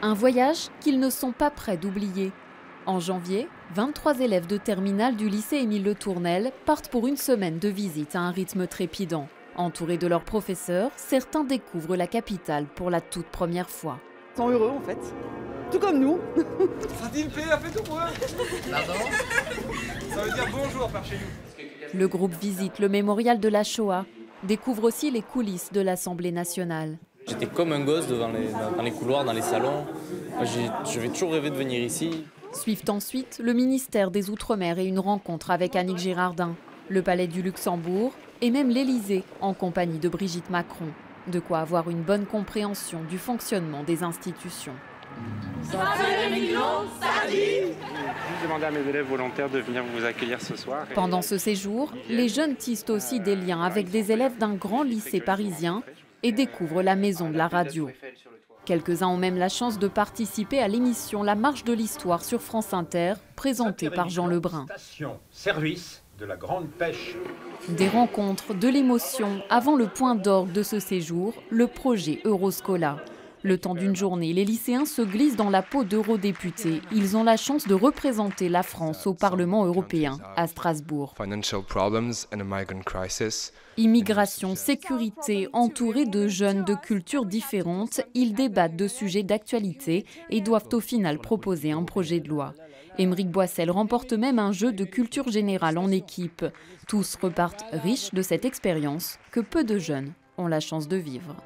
Un voyage qu'ils ne sont pas prêts d'oublier. En janvier, 23 élèves de terminale du lycée Émile Le Tournel partent pour une semaine de visite à un rythme trépidant. Entourés de leurs professeurs, certains découvrent la capitale pour la toute première fois. Ils sont heureux en fait, tout comme nous. Sadine P a fait tout pour eux. Pardon. Ça veut dire bonjour par chez nous. Le groupe visite le mémorial de la Shoah, découvre aussi les coulisses de l'Assemblée nationale. J'étais comme un gosse dans les couloirs, dans les salons. J'avais toujours rêvé de venir ici. Suivent ensuite le ministère des Outre-mer et une rencontre avec Annick Girardin, le palais du Luxembourg et même l'Élysée en compagnie de Brigitte Macron. De quoi avoir une bonne compréhension du fonctionnement des institutions. J'ai demandé à mes élèves volontaires de venir vous accueillir ce soir. Pendant ce séjour, les jeunes tissent aussi des liens avec des élèves d'un grand lycée parisien et découvrent la maison de la radio. Quelques-uns ont même la chance de participer à l'émission La Marche de l'Histoire sur France Inter, présentée par Jean Lebrun. Service de la grande pêche. Des rencontres, de l'émotion, avant le point d'orgue de ce séjour, le projet Euroscola. Le temps d'une journée, les lycéens se glissent dans la peau d'eurodéputés. Ils ont la chance de représenter la France au Parlement européen, à Strasbourg. Immigration, sécurité, entourés de jeunes de cultures différentes, ils débattent de sujets d'actualité et doivent au final proposer un projet de loi. Émeric Boissel remporte même un jeu de culture générale en équipe. Tous repartent riches de cette expérience que peu de jeunes ont la chance de vivre.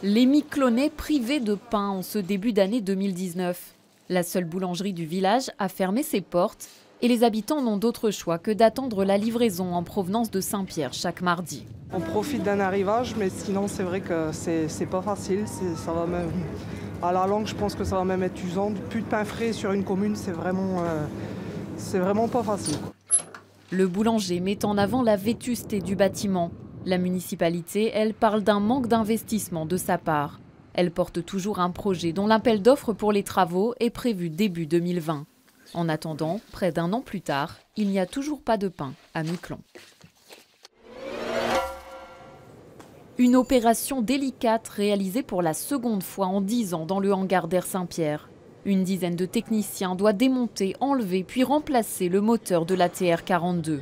Les Miquelonais privés de pain en ce début d'année 2019. La seule boulangerie du village a fermé ses portes et les habitants n'ont d'autre choix que d'attendre la livraison en provenance de Saint-Pierre chaque mardi. On profite d'un arrivage, mais sinon c'est vrai que c'est pas facile. Ça va même, à la longue, je pense que ça va même être usant. Plus de pain frais sur une commune, c'est vraiment pas facile. Le boulanger met en avant la vétusté du bâtiment. La municipalité, elle, parle d'un manque d'investissement de sa part. Elle porte toujours un projet dont l'appel d'offres pour les travaux est prévu début 2020. En attendant, près d'un an plus tard, il n'y a toujours pas de pain à Miquelon. Une opération délicate réalisée pour la seconde fois en 10 ans dans le hangar d'Air Saint-Pierre. Une dizaine de techniciens doit démonter, enlever puis remplacer le moteur de la TR-42.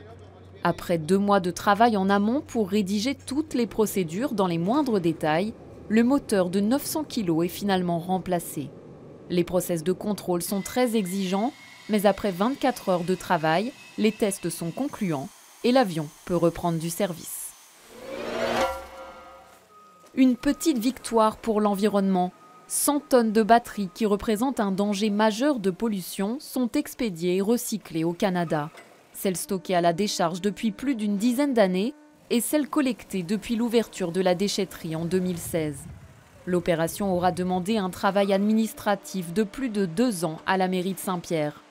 Après 2 mois de travail en amont pour rédiger toutes les procédures dans les moindres détails, le moteur de 900 kg est finalement remplacé. Les process de contrôle sont très exigeants, mais après 24 heures de travail, les tests sont concluants et l'avion peut reprendre du service. Une petite victoire pour l'environnement. 100 tonnes de batteries qui représentent un danger majeur de pollution sont expédiées et recyclées au Canada. Celles stockées à la décharge depuis plus d'une dizaine d'années et celles collectées depuis l'ouverture de la déchetterie en 2016. L'opération aura demandé un travail administratif de plus de 2 ans à la mairie de Saint-Pierre.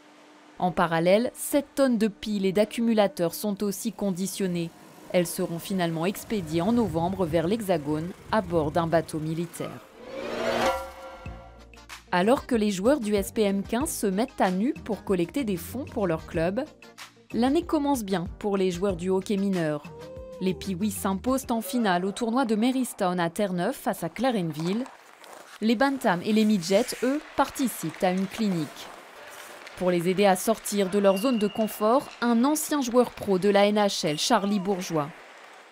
En parallèle, 7 tonnes de piles et d'accumulateurs sont aussi conditionnées. Elles seront finalement expédiées en novembre vers l'Hexagone à bord d'un bateau militaire. Alors que les joueurs du SPM 15 se mettent à nu pour collecter des fonds pour leur club, l'année commence bien pour les joueurs du hockey mineur. Les Pee-Wee s'imposent en finale au tournoi de Marystown à Terre-Neuve face à Clarenville. Les Bantams et les Midgets, eux, participent à une clinique. Pour les aider à sortir de leur zone de confort, un ancien joueur pro de la NHL, Charlie Bourgeois.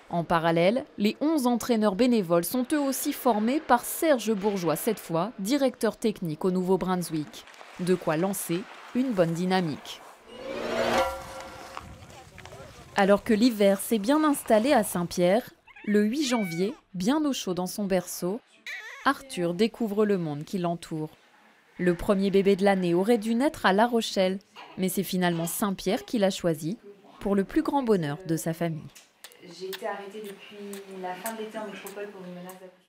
En parallèle, les 11 entraîneurs bénévoles sont eux aussi formés par Serge Bourgeois, cette fois directeur technique au Nouveau-Brunswick. De quoi lancer une bonne dynamique. Alors que l'hiver s'est bien installé à Saint-Pierre, le 8 janvier, bien au chaud dans son berceau, Arthur découvre le monde qui l'entoure. Le premier bébé de l'année aurait dû naître à La Rochelle, mais c'est finalement Saint-Pierre qui l'a choisi pour le plus grand bonheur de sa famille. J'ai été arrêtée depuis la fin de l'été en métropole pour une menace d'accouchement.